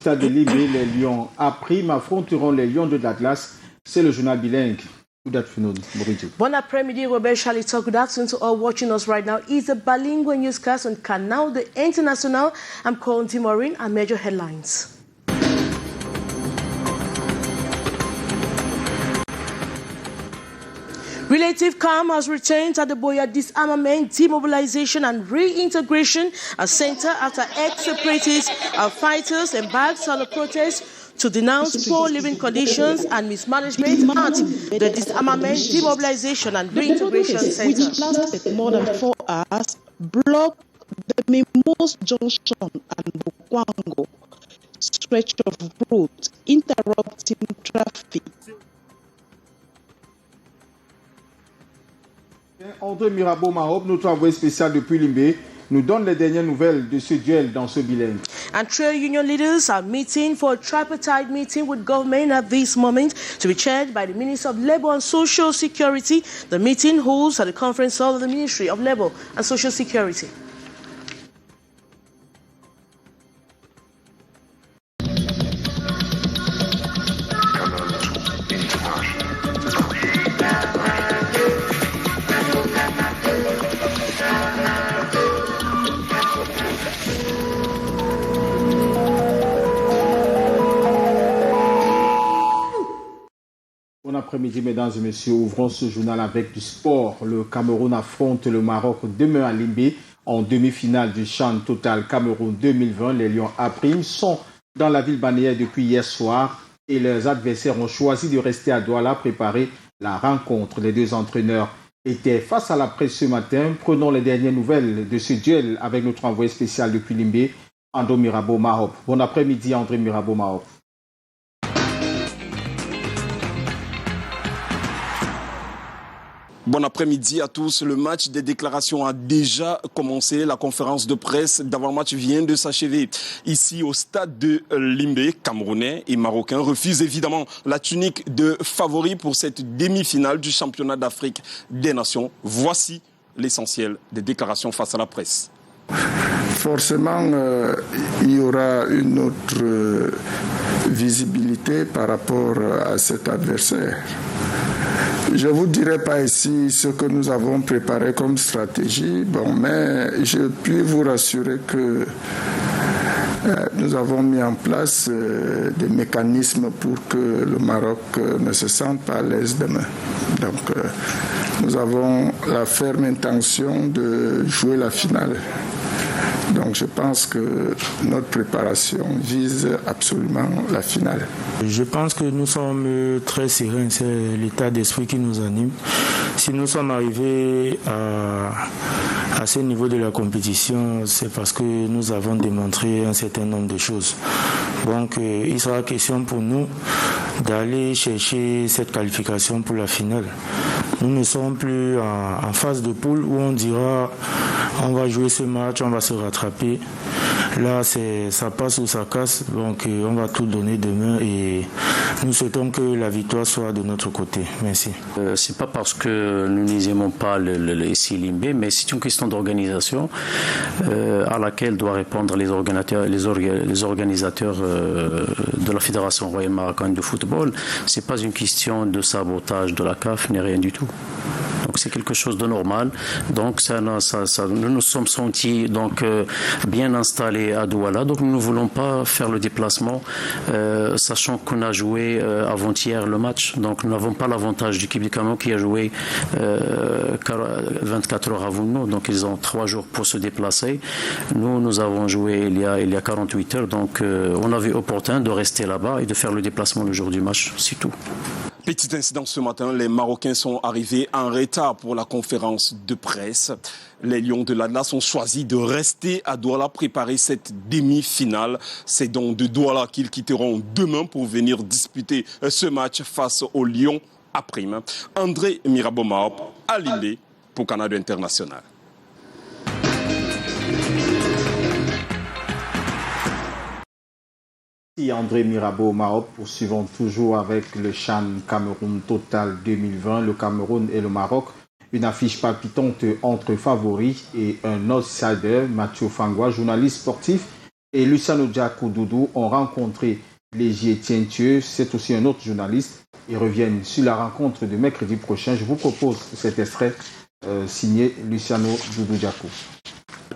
Stade de Limbé, les Lions A' affronteront les Lions de l'Atlas. C'est le journal bilingue. Good afternoon, Morito. Bon après-midi, Robert Chalita. Good afternoon to all watching us right now. It's a bilingual newscast on Canal de International. I'm calling Timorin and major headlines. Relative calm has returned at the Boya Disarmament, Demobilization and Reintegration Center after ex-separatists and fighters embarked on a protest to denounce poor living conditions and mismanagement at the Disarmament, Demobilization and Reintegration Center. Which lasted more than 4 hours, blocked the Mimos Junction and Bukwango stretch of road, interrupting traffic. André Mirabeau Mahop, notre envoyé spécial depuis Limbé, nous donne les dernières nouvelles de ce duel dans ce bilingue. And trade union leaders are meeting for a tripartite meeting with government at this moment to be chaired by the Minister of Labour and Social Security. The meeting holds at the conference hall of the Ministry of Labour and Social Security. Bon après-midi, mesdames et messieurs. Ouvrons ce journal avec du sport. Le Cameroun affronte le Maroc demain à Limbé en demi-finale du CHAN Total Cameroun 2020. Les Lions A' sont dans la ville balnéaire depuis hier soir et leurs adversaires ont choisi de rester à Douala préparer la rencontre. Les deux entraîneurs étaient face à la presse ce matin. Prenons les dernières nouvelles de ce duel avec notre envoyé spécial depuis Limbé, André Mirabeau Mahop. Bon après-midi, André Mirabeau Mahop. Bon après-midi à tous. Le match des déclarations a déjà commencé. La conférence de presse d'avant-match vient de s'achever. Ici au stade de Limbé, Camerounais et Marocains refusent évidemment la tunique de favori pour cette demi-finale du championnat d'Afrique des Nations. Voici l'essentiel des déclarations face à la presse. Forcément, il y aura une autre visibilité par rapport à cet adversaire. Je ne vous dirai pas ici ce que nous avons préparé comme stratégie, mais je puis vous rassurer que nous avons mis en place des mécanismes pour que le Maroc ne se sente pas à l'aise demain. Donc, nous avons la ferme intention de jouer la finale. Donc je pense que notre préparation vise absolument la finale. Je pense que nous sommes très sereins, c'est l'état d'esprit qui nous anime. Si nous sommes arrivés à ce niveau de la compétition, c'est parce que nous avons démontré un certain nombre de choses. Donc il sera question pour nous d'aller chercher cette qualification pour la finale. Nous ne sommes plus en phase de poule où on dira on va jouer ce match, on va se rattraper. Là, ça passe ou ça casse, donc on va tout donner demain et nous souhaitons que la victoire soit de notre côté. Merci. C'est pas parce que nous n'aimons pas le SC Limbé, mais c'est une question d'organisation à laquelle doivent répondre les organisateurs de la Fédération royale marocaine de football. C'est pas une question de sabotage de la CAF, ni rien du tout. Donc c'est quelque chose de normal. Donc nous nous sommes sentis bien installés à Douala. Donc nous ne voulons pas faire le déplacement, sachant qu'on a joué avant-hier le match. Donc nous n'avons pas l'avantage du l'équipe du Cameroun qui a joué 24 heures avant nous. Donc ils ont 3 jours pour se déplacer. Nous avons joué il y a 48 heures. Donc on avait opportun de rester là-bas et de faire le déplacement le jour du match. C'est tout. Petit incident ce matin, les Marocains sont arrivés en retard pour la conférence de presse. Les Lions de l'Atlas ont choisi de rester à Douala préparer cette demi-finale. C'est donc de Douala qu'ils quitteront demain pour venir disputer ce match face aux Lions A'. André Mirabeau Mahop à Limbé pour Canal International. André Mirabeau Mahop, poursuivons toujours avec le CHAN Cameroun Total 2020, le Cameroun et le Maroc. Une affiche palpitante entre favoris et un outsider, Mathieu Fangwa, journaliste sportif et Luciano Diakou-Doudou ont rencontré Légier Tientieux. C'est aussi un autre journaliste. Ils reviennent sur la rencontre de mercredi prochain. Je vous propose cet extrait signé Luciano Doudou Diakou.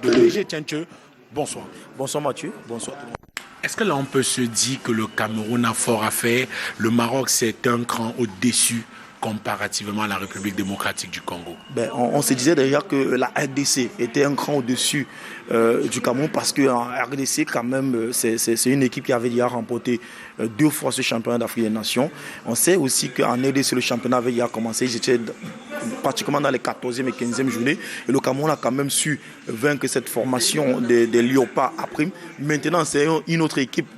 Légier Tientieux, bonsoir. Bonsoir Mathieu, bonsoir tout le monde. Est-ce que là on peut se dire que le Cameroun a fort à faire? Le Maroc c'est un cran au-dessus comparativement à la République démocratique du Congo? On se disait déjà que la RDC était un cran au-dessus du Cameroun parce qu'en RDC, quand même, c'est une équipe qui avait déjà remporté 2 fois ce championnat d'Afrique des Nations. On sait aussi qu'en RDC, le championnat avait déjà commencé. Ils étaient pratiquement dans les 14e et 15e journées. Et le Cameroun a quand même su vaincre cette formation des Léopards à prime. Maintenant, c'est une autre équipe.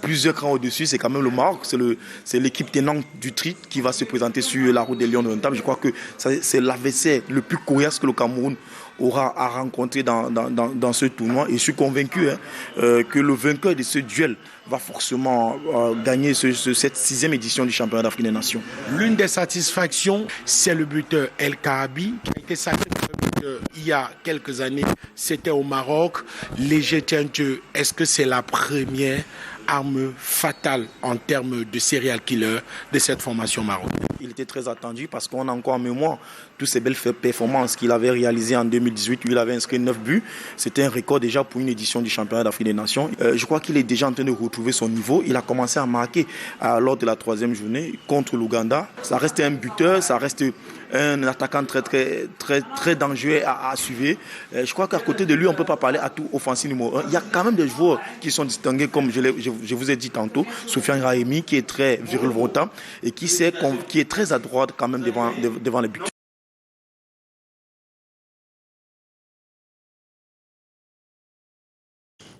Plusieurs crans au-dessus, c'est quand même le Maroc, c'est l'équipe tenante du tri qui va se présenter sur la route des Lions de Notable. Je crois que c'est l'adversaire le plus coriace que le Cameroun aura à rencontrer dans ce tournoi. Et je suis convaincu que le vainqueur de ce duel va forcément gagner cette 6e édition du championnat d'Afrique des Nations. L'une des satisfactions, c'est le buteur El Kaabi, qui a été sacré il y a quelques années. C'était au Maroc. Légier Tientieux, est-ce que c'est la première arme fatale en termes de serial killer de cette formation marocaine? Il était très attendu parce qu'on a encore en mémoire toutes ces belles performances qu'il avait réalisées en 2018 où il avait inscrit 9 buts. C'était un record déjà pour une édition du championnat d'Afrique des Nations. Je crois qu'il est déjà en train de retrouver son niveau. Il a commencé à marquer lors de la 3e journée contre l'Ouganda. Ça reste un buteur, ça reste un attaquant très dangereux à suivre. Je crois qu'à côté de lui, on ne peut pas parler à tout offensif numéro 1. Il y a quand même des joueurs qui sont distingués, comme je vous ai dit tantôt. Soufiane Rahimi, qui est très virevoltant et qui est très à droite quand même devant les buts.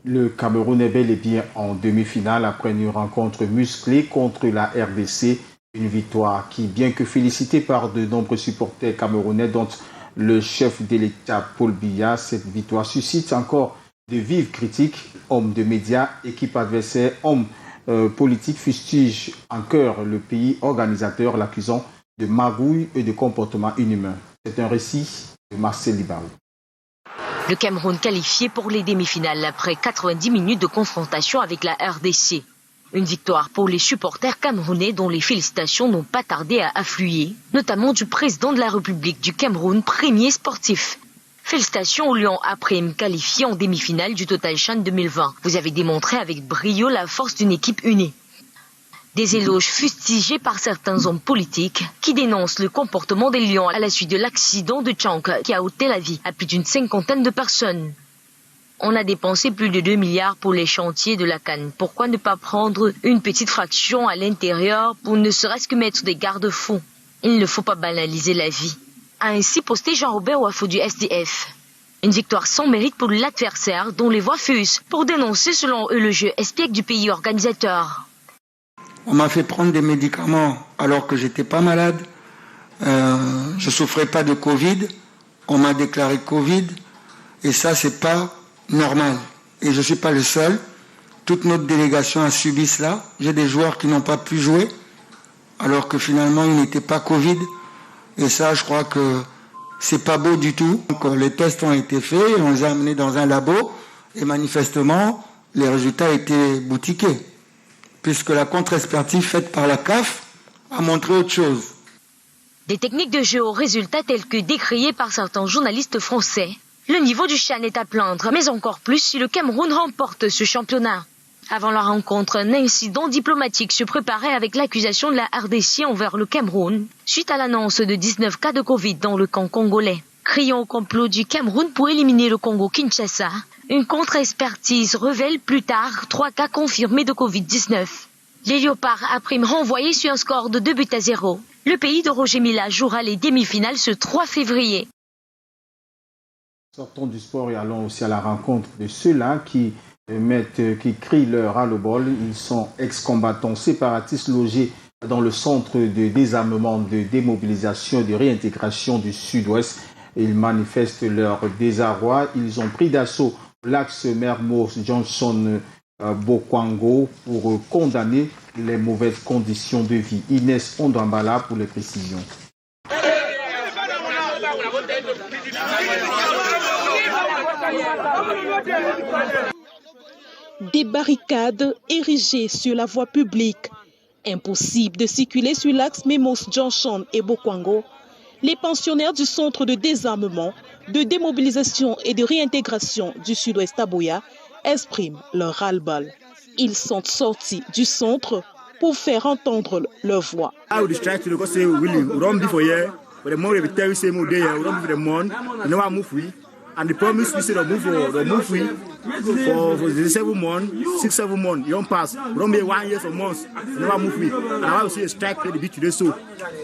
Le Cameroun est bel et bien en demi-finale après une rencontre musclée contre la RDC. Une victoire qui, bien que félicitée par de nombreux supporters camerounais, dont le chef de l'État Paul Biya, cette victoire suscite encore de vives critiques. Hommes de médias, équipe adversaire, hommes politiques fustigent en chœur le pays organisateur, l'accusant de magouille et de comportement inhumain. C'est un récit de Marcel Libarou. Le Cameroun qualifié pour les demi-finales après 90 minutes de confrontation avec la RDC. Une victoire pour les supporters camerounais dont les félicitations n'ont pas tardé à affluer, notamment du président de la République du Cameroun, premier sportif. Félicitations aux Lions après qualifié en demi-finale du Total Chan 2020. Vous avez démontré avec brio la force d'une équipe unie. Des éloges fustigés par certains hommes politiques qui dénoncent le comportement des Lions à la suite de l'accident de Tchank qui a ôté la vie à plus d'une 50aine de personnes. On a dépensé plus de 2 milliards pour les chantiers de la CAN. Pourquoi ne pas prendre une petite fraction à l'intérieur pour ne serait-ce que mettre des garde-fous? Il ne faut pas banaliser la vie. A ainsi posté Jean-Robert Wafou du SDF. Une victoire sans mérite pour l'adversaire dont les voix fusent pour dénoncer selon eux le jeu espiègle du pays organisateur. On m'a fait prendre des médicaments alors que j'étais pas malade. Je souffrais pas de Covid. On m'a déclaré Covid. Et ça, c'est pas normal. Et je suis pas le seul. Toute notre délégation a subi cela. J'ai des joueurs qui n'ont pas pu jouer alors que finalement, ils n'étaient pas Covid. Et ça, je crois que c'est pas beau du tout. Donc, les tests ont été faits, on les a amenés dans un labo et manifestement, les résultats étaient boutiqués. Puisque la contre-expertise faite par la CAF a montré autre chose. Des techniques de jeu aux résultats tels que décriés par certains journalistes français. Le niveau du Chan est à plaindre, mais encore plus si le Cameroun remporte ce championnat. Avant la rencontre, un incident diplomatique se préparait avec l'accusation de la RDC envers le Cameroun, suite à l'annonce de 19 cas de Covid dans le camp congolais. Criant au complot du Cameroun pour éliminer le Congo-Kinshasa, une contre-expertise révèle plus tard 3 cas confirmés de Covid-19. Les Léopards à prime renvoyés sur un score de 2-0. Le pays de Roger Mila jouera les demi-finales ce 3 février. Sortons du sport et allons aussi à la rencontre de ceux-là qui crient leur ras-le-bol. Ils sont ex-combattants séparatistes logés dans le centre de désarmement, de démobilisation et de réintégration du Sud-Ouest. Ils manifestent leur désarroi. Ils ont pris d'assaut l'axe Mermoz Johnson Bokwango pour condamner les mauvaises conditions de vie. Inès Ondambala pour les précisions. Des barricades érigées sur la voie publique. Impossible de circuler sur l'axe Memos Junction et Bokwango. Les pensionnaires du centre de désarmement, de démobilisation et de réintégration du sud-ouest à Buea expriment leur ras-le-bol. Ils sont sortis du centre pour faire entendre leur voix. And the promise we said move free for 7 months, 6-7 months, young pass. We don't make 1 year for months, never move free. And I will see a strike the beat today so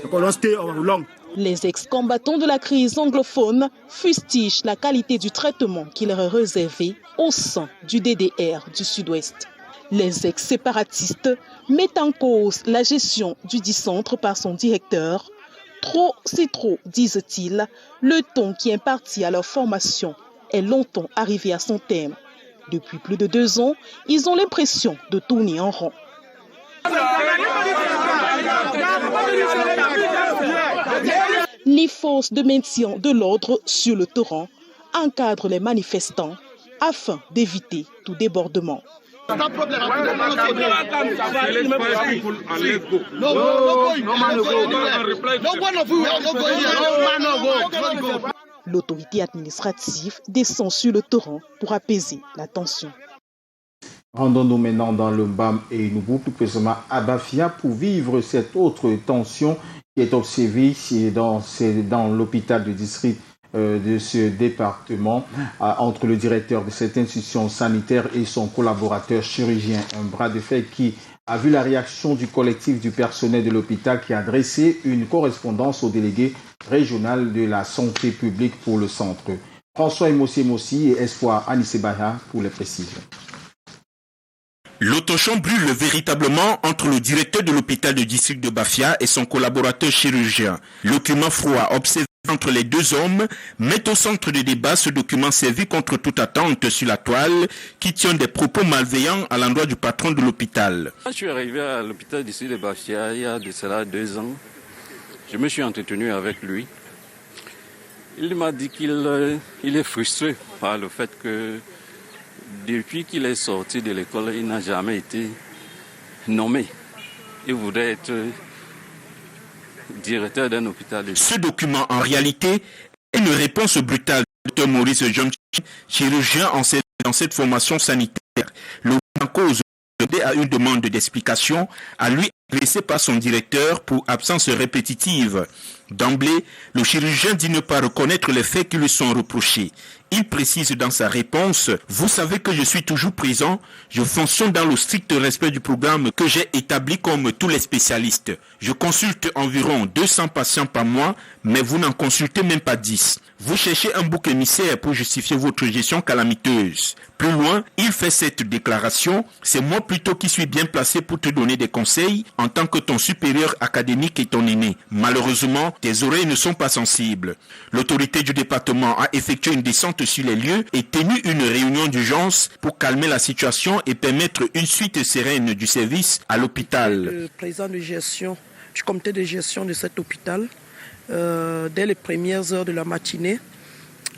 because don't stay over long. Les ex-combattants de la crise anglophone fustigent la qualité du traitement qui leur est réservé au sein du DDR du Sud-Ouest. Les ex-séparatistes mettent en cause la gestion du dit centre par son directeur. Trop, c'est trop, disent-ils. Le ton qui est imparti à leur formation est longtemps arrivé à son terme. Depuis plus de 2 ans, ils ont l'impression de tourner en rond. Les forces de maintien de l'ordre sur le torrent encadrent les manifestants afin d'éviter tout débordement. L'autorité administrative descend sur le torrent pour apaiser la tension. Rendons-nous maintenant dans le BAM et Noubou, plus précisément à Bafia, pour vivre cette autre tension qui est observée dans l'hôpital de district de ce département entre le directeur de cette institution sanitaire et son collaborateur chirurgien. Un bras de fer qui a vu la réaction du collectif du personnel de l'hôpital qui a adressé une correspondance au délégué régional de la santé publique pour le centre. François Emossi et Espoir Anissebaha pour les précisions. L'autochon brûle véritablement entre le directeur de l'hôpital de district de Bafia et son collaborateur chirurgien. Le climat froid observé entre les deux hommes met au centre de débat ce document servi contre toute attente sur la toile qui tient des propos malveillants à l'endroit du patron de l'hôpital. Quand je suis arrivé à l'hôpital district de Bafia il y a de cela 2 ans, je me suis entretenu avec lui. Il m'a dit qu'il est frustré par le fait que depuis qu'il est sorti de l'école, il n'a jamais été nommé. Il voudrait être directeur d'un hôpital. Ce document, en réalité, est une réponse brutale du Dr Maurice John, chirurgien dans cette formation sanitaire. Le en cause à une demande d'explication à lui adressée par son directeur pour absence répétitive. D'emblée, le chirurgien dit ne pas reconnaître les faits qui lui sont reprochés. Il précise dans sa réponse « Vous savez que je suis toujours présent, je fonctionne dans le strict respect du programme que j'ai établi comme tous les spécialistes. Je consulte environ 200 patients par mois, mais vous n'en consultez même pas 10. Vous cherchez un bouc émissaire pour justifier votre gestion calamiteuse. » Plus loin, il fait cette déclaration « C'est moi plutôt qui suis bien placé pour te donner des conseils en tant que ton supérieur académique et ton aîné. Malheureusement, tes oreilles ne sont pas sensibles. » L'autorité du département a effectué une descente sur les lieux et tenu une réunion d'urgence pour calmer la situation et permettre une suite sereine du service à l'hôpital. Le président de gestion du comité de gestion de cet hôpital, dès les premières heures de la matinée,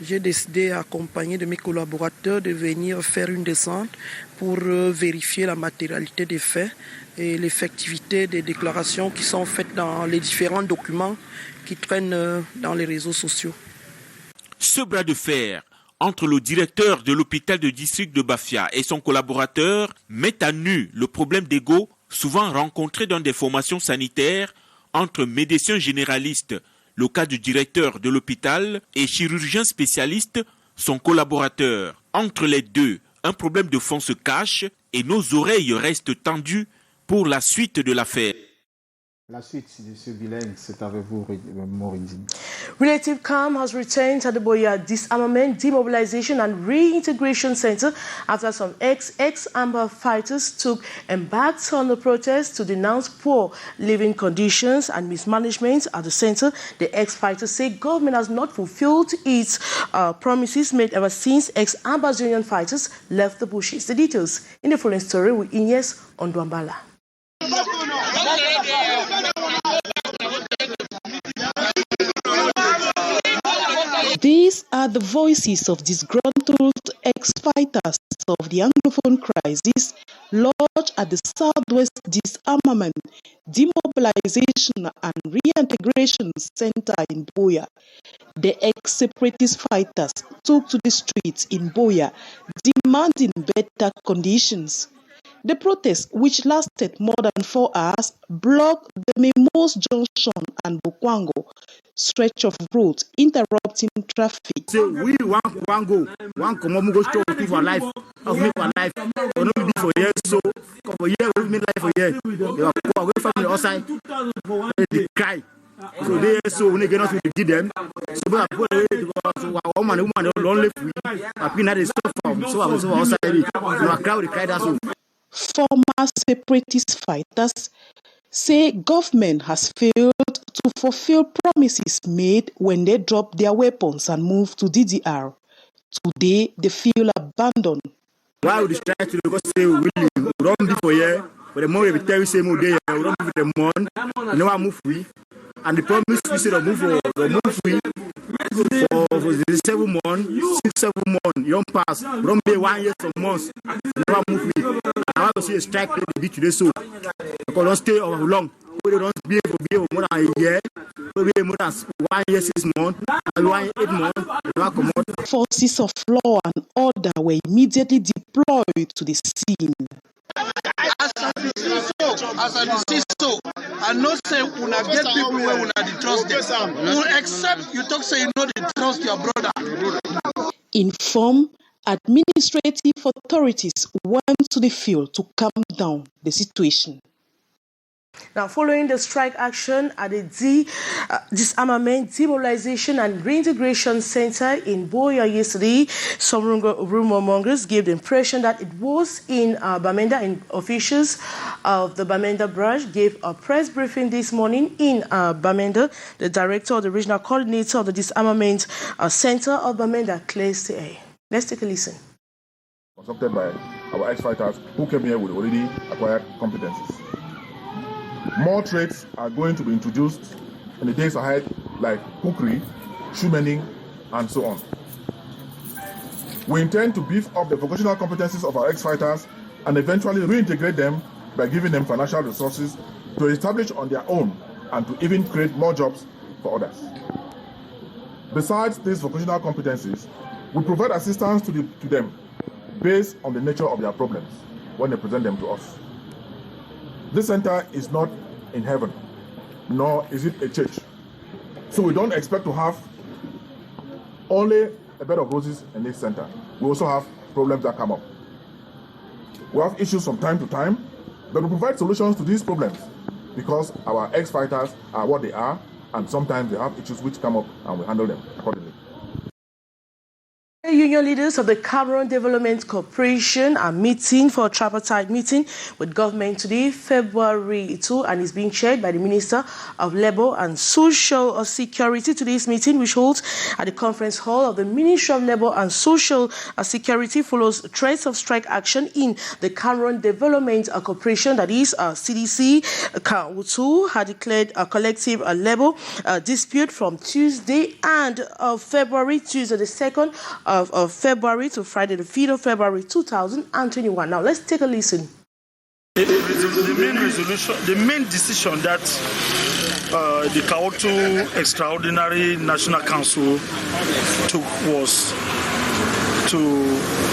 j'ai décidé, accompagné de mes collaborateurs, de venir faire une descente pour vérifier la matérialité des faits et l'effectivité des déclarations qui sont faites dans les différents documents qui traînent dans les réseaux sociaux. Ce bras de fer entre le directeur de l'hôpital de district de Bafia et son collaborateur met à nu le problème d'ego souvent rencontré dans des formations sanitaires entre médecins généralistes, le cas du directeur de l'hôpital, et chirurgien spécialiste, son collaborateur. Entre les deux, un problème de fond se cache et nos oreilles restent tendues pour la suite de l'affaire. La suite de ce bilan, c'est avec vous, Maureen. Relative calm has returned at the Buea Disarmament, Demobilization and Reintegration Center after some ex-Amber fighters took embarked on the protest to denounce poor living conditions and mismanagement at the center. The ex-fighters say government has not fulfilled its promises made ever since ex-Amber union fighters left the bushes. The details in the following story with Ines Ondwambala. These are the voices of disgruntled ex-fighters of the Anglophone crisis lodged at the Southwest Disarmament, Demobilization and Reintegration Center in Buea. The ex-separatist fighters took to the streets in Buea, demanding better conditions. The protest, which lasted more than 4 hours, blocked the Memos Junction and Bukwango stretch of road, interrupting traffic. So we want go straight for life, of me for life. We not be for years, so for years we make life for years. They are away from the outside, they cry. So they so when they get us to give them. So but woman don't live free. But we not the stuff so outside. So a crowd cry that so. Former separatist fighters say government has failed to fulfill promises made when they dropped their weapons and moved to DDR. Today, they feel abandoned. Why would you try to go say we don't be for here, but the more we tell you say more day, we don't be the month, you know I move free. And the promise we say the move free for the 7 months, 6-7 months, you don't pass, we don't be 1 year some months, you know I move free. I want to see a strike to be today so because don't stay over long. We don't be for more than a year, we be more than 1 year 6 months, and 1 year 8 months. Forces of law and order were immediately deployed to the scene. As I see so, I know say una get people where una dey trust them. Except you talk say you know they trust your brother. Inform administrative authorities went to the field to calm down the situation. Now, following the strike action at the Disarmament, Demobilization and Reintegration Center in Buea yesterday, some rumor mongers gave the impression that it was in Bamenda, and officials of the Bamenda branch gave a press briefing this morning in Bamenda. The director, the regional coordinator of the Disarmament Center of Bamenda, claims the air. Let's take a listen. Consulted by our ex-fighters who came here with already acquired competencies. More trades are going to be introduced in the days ahead, like cookery, shoe mending, and so on. We intend to beef up the vocational competencies of our ex-fighters and eventually reintegrate them by giving them financial resources to establish on their own and to even create more jobs for others. Besides these vocational competencies, we provide assistance to them based on the nature of their problems when they present them to us. This center is not in heaven, nor is it a church. So we don't expect to have only a bed of roses in this center. We also have problems that come up. We have issues from time to time, but we provide solutions to these problems because our ex-fighters are what they are, and sometimes they have issues which come up and we handle them accordingly. Union leaders of the Cameroon Development Corporation are meeting for a tripartite meeting with government today, February 2, and is being chaired by the Minister of Labour and Social Security. Today's meeting, which holds at the conference hall of the Ministry of Labour and Social Security, follows threats of strike action in the Cameroon Development Corporation, that is CDC. Council had declared a collective labor dispute from Tuesday and February, Tuesday the 2nd of February to Friday the 5th of February 2021. Now let's take a listen. The main decision that the Kawotu Extraordinary National Council took was to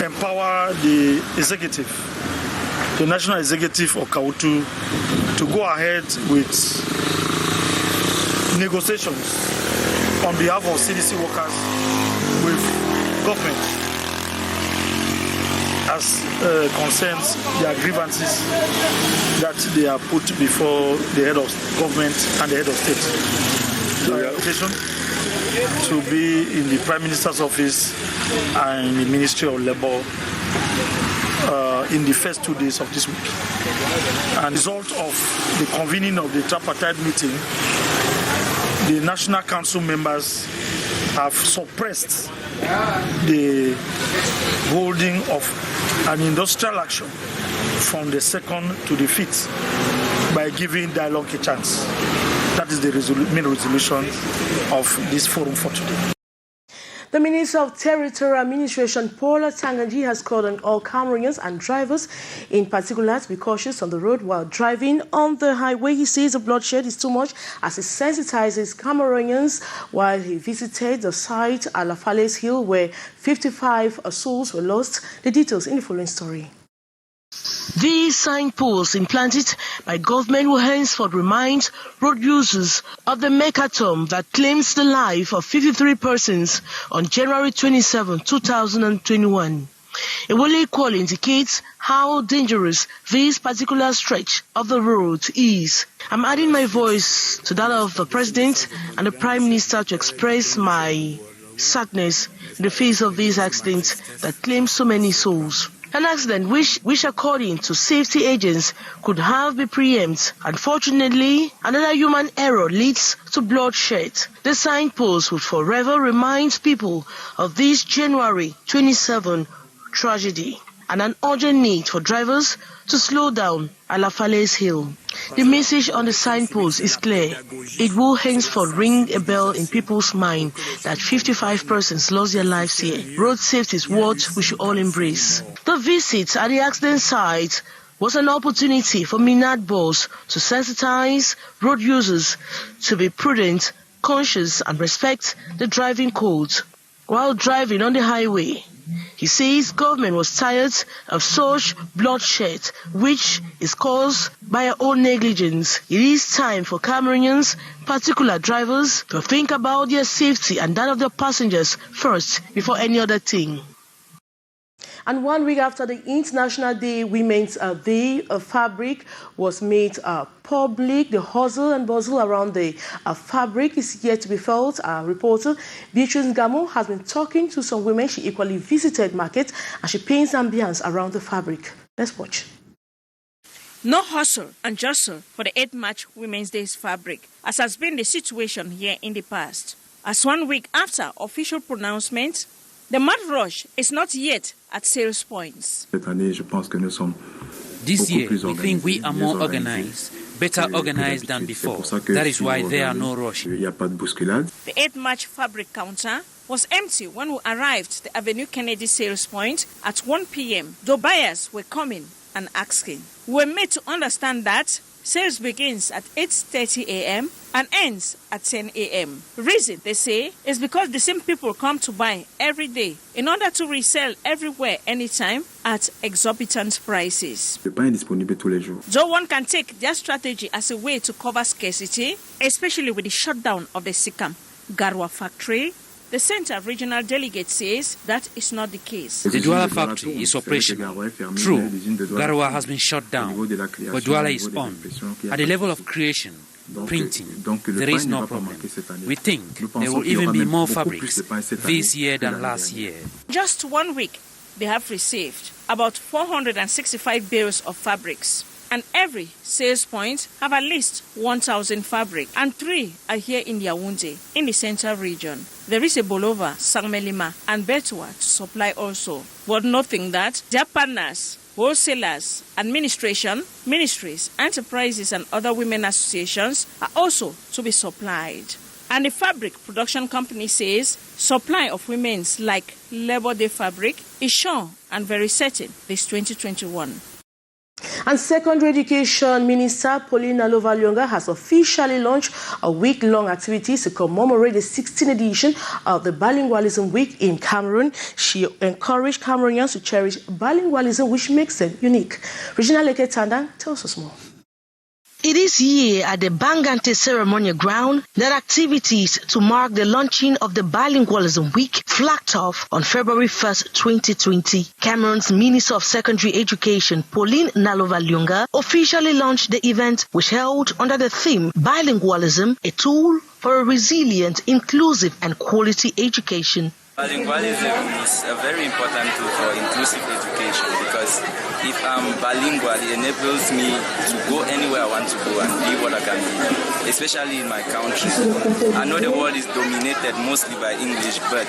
empower the executive, the national executive of Kawotu, to go ahead with negotiations on behalf of CDC workers with government as concerns their grievances that they are put before the head of government and the head of state. The application to be in the Prime Minister's office and in the Ministry of Labour in the first 2 days of this week. And as a result of the convening of the tripartite meeting, the National Council members have suppressed the holding of an industrial action from the 2nd to the 5th by giving dialogue a chance. That is the main resolution of this forum for today. The Minister of Territorial Administration, Paula Tanganji, has called on all Cameroonians and drivers, in particular, to be cautious on the road while driving on the highway. He says the bloodshed is too much as he sensitizes Cameroonians while he visited the site at La Falaise Hill where 55 souls were lost. The details in the following story. These signposts implanted by government will henceforth remind road users of the Mekatom that claims the life of 53 persons on January 27, 2021. A wheelie call indicates how dangerous this particular stretch of the road is. I'm adding my voice to that of the President and the Prime Minister to express my sadness in the face of these accidents that claim so many souls. An accident which according to safety agents could have been preempted. Unfortunately, another human error leads to bloodshed. The signpost would forever remind people of this January 27 tragedy and an urgent need for drivers to slow down at La Falaise Hill. The message on the signpost is clear. It will henceforth ring a bell in people's mind that 55 persons lost their lives here. Road safety is what we should all embrace. The visit at the accident site was an opportunity for Minad Boss to sensitize road users to be prudent, conscious and respect the driving codes while driving on the highway. He says government was tired of such bloodshed, which is caused by our own negligence. It is time for Cameroonians, particular drivers, to think about their safety and that of their passengers first before any other thing. And 1 week after the International Day, Women's Day, fabric was made public. The hustle and bustle around the fabric is yet to be felt. Our reporter, Beatrice Ngamo, has been talking to some women. She equally visited markets and she paints ambience around the fabric. Let's watch. No hustle and jostle for the 8th March Women's Day's fabric, as has been the situation here in the past. As 1 week after official pronouncement, the mad rush is not yet at sales points. This year, we think we are more organized, better organized than before. That is why there are no rush. The 8th March fabric counter was empty when we arrived at the Avenue Kennedy sales point at 1 p.m., though buyers were coming and asking. We were made to understand that sales begins at 8:30 a.m. and ends at 10 a.m. Reason, they say, is because the same people come to buy every day in order to resell everywhere, anytime, at exorbitant prices. Though one can take their strategy as a way to cover scarcity, especially with the shutdown of the Sikam Garwa factory, the Center Regional Delegate says that is not the case. The Douala factory is operational. True, Garwa has been shut down, but Douala is on. At the level of creation, printing, there is no problem. We think there will even be more fabrics this year than last year. Just 1 week, they have received about 465 bales of fabrics. And every sales point have at least 1,000 fabric, and 3 are here in Yaoundé, in the central region. There is a Bolova, Sangmelima, and Betua to supply also, but nothing that their partners, wholesalers, administration, ministries, enterprises, and other women associations are also to be supplied. And the fabric production company says supply of women's like Labor Day fabric is sure and very certain this 2021. And Secondary Education Minister Pauline Nalova-Lyonga has officially launched a week-long activity to commemorate the 16th edition of the Bilingualism Week in Cameroon. She encouraged Cameroonians to cherish bilingualism, which makes them unique. Regina Leke-Tandang tells us more. It is here at the Bangante ceremonial ground that activities to mark the launching of the Bilingualism Week flagged off on February 1st, 2020. Cameroon's Minister of Secondary Education, Pauline Nalova-Lyonga, officially launched the event, which held under the theme Bilingualism, a tool for a resilient, inclusive and quality education. Bilingualism is a very important tool for inclusive education because if I'm bilingual, it enables me to go anywhere I want to go and be what I can be, especially in my country. I know the world is dominated mostly by English, but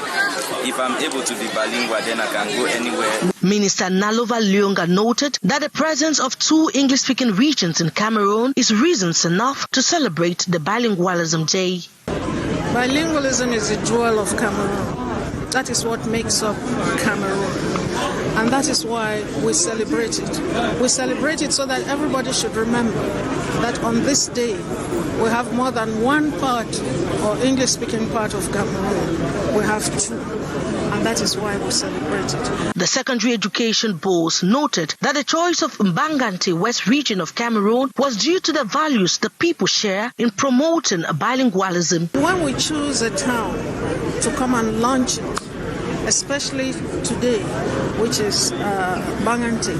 if I'm able to be bilingual, then I can go anywhere. Minister Nalova-Lyonga noted that the presence of 2 English-speaking regions in Cameroon is reasons enough to celebrate the Bilingualism Day. Bilingualism is a jewel of Cameroon. That is what makes up Cameroon. And that is why we celebrate it. We celebrate it so that everybody should remember that on this day, we have more than one part or English-speaking part of Cameroon. We have two. And that is why we celebrate it. The Secondary Education Board noted that the choice of Mbangante West region of Cameroon was due to the values the people share in promoting bilingualism. When we choose a town to come and launch it, especially today, which is Mbangante,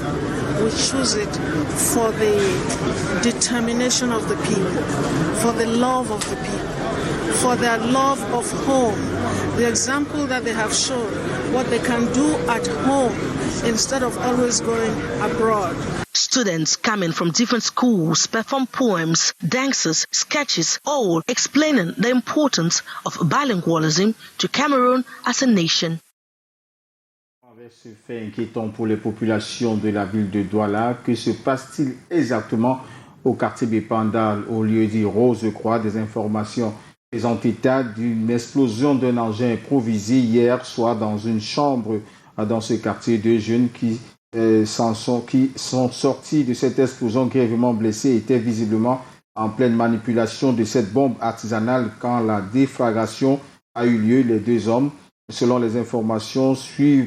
we choose it for the determination of the people, for the love of the people, for their love of home, the example that they have shown, what they can do at home instead of always going abroad. Students coming from different schools perform poems, dances, sketches, all explaining the importance of bilingualism to Cameroon as a nation. Avec ce fait inquiétant pour les populations de la ville de Douala, que se passe-t-il exactement au quartier Bépandal, au lieu dit Rose-Croix? Des informations faisant état d'une explosion d'un engin improvisé hier soir dans une chambre dans ce quartier. Deux jeunes qui sont sortis de cette explosion grièvement blessés étaient visiblement en pleine manipulation de cette bombe artisanale quand la déflagration a eu lieu. Les deux hommes, selon les informations,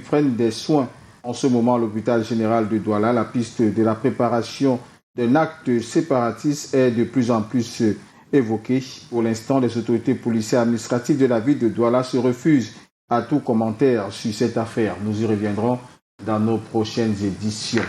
prennent des soins en ce moment à l'hôpital général de Douala. La piste de la préparation d'un acte séparatiste est de plus en plus évoquée. Pour l'instant, les autorités policières administratives de la ville de Douala se refusent à tout commentaire sur cette affaire. Nous y reviendrons dans nos prochaines éditions.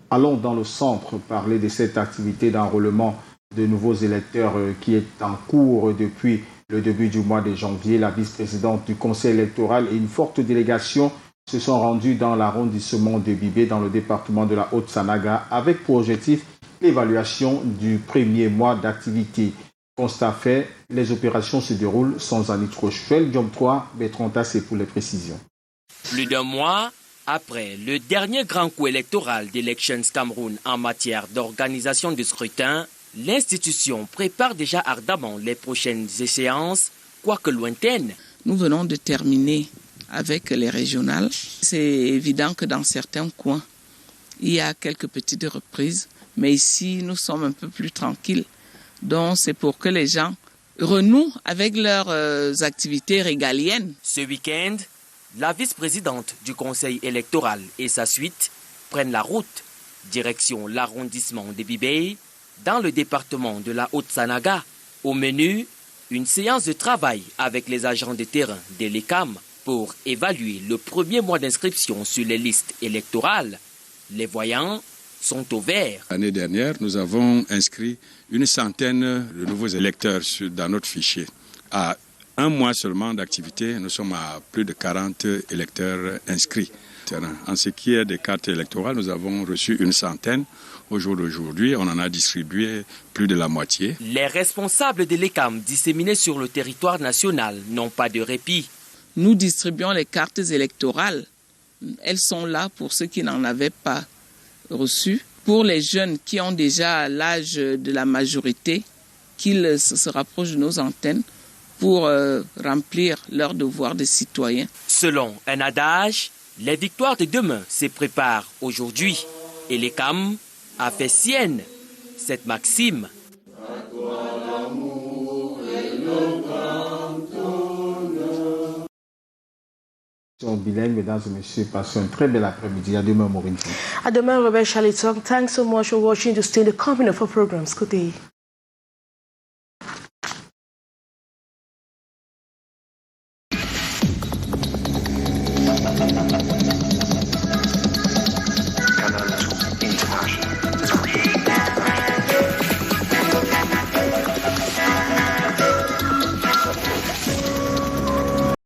Allons dans le centre parler de cette activité d'enrôlement de nouveaux électeurs qui est en cours depuis le début du mois de janvier. La vice-présidente du conseil électoral et une forte délégation se sont rendus dans l'arrondissement de Bibé, dans le département de la Haute-Sanaga, avec pour objectif l'évaluation du premier mois d'activité. Constat fait, les opérations se déroulent sans Annick Rochefel. Diom 3, Bétronta, c'est pour les précisions. Plus d'un mois après le dernier grand coup électoral d'Elections Cameroun en matière d'organisation du scrutin, l'institution prépare déjà ardemment les prochaines échéances, quoique lointaines. Nous venons de terminer avec les régionales. C'est évident que dans certains coins, il y a quelques petites reprises, mais ici, nous sommes un peu plus tranquilles. Donc, c'est pour que les gens renouent avec leurs activités régaliennes. Ce week-end, la vice-présidente du conseil électoral et sa suite prennent la route, direction l'arrondissement de Bibé, dans le département de la Haute-Sanaga. Au menu, une séance de travail avec les agents de terrain de l'ECAM pour évaluer le premier mois d'inscription sur les listes électorales. Les voyants sont au vert. L'année dernière, nous avons inscrit une centaine de nouveaux électeurs dans notre fichier. À un mois seulement d'activité, nous sommes à plus de 40 électeurs inscrits. En ce qui est des cartes électorales, nous avons reçu une centaine. Au jour d'aujourd'hui, on en a distribué plus de la moitié. Les responsables de l'ECAM disséminés sur le territoire national n'ont pas de répit. Nous distribuons les cartes électorales. Elles sont là pour ceux qui n'en avaient pas reçu. Pour les jeunes qui ont déjà l'âge de la majorité, qu'ils se rapprochent de nos antennes pour remplir leur devoir de citoyen. Selon un adage, les victoires de demain se préparent aujourd'hui. Et l'ECAM a fait sienne cette maxime. Bilingue, mesdames et messieurs, passez un très bel après-midi. À demain, Maureen. À demain, Robert Charlton. Thanks so much for watching to stay in the company of our programs. Good day.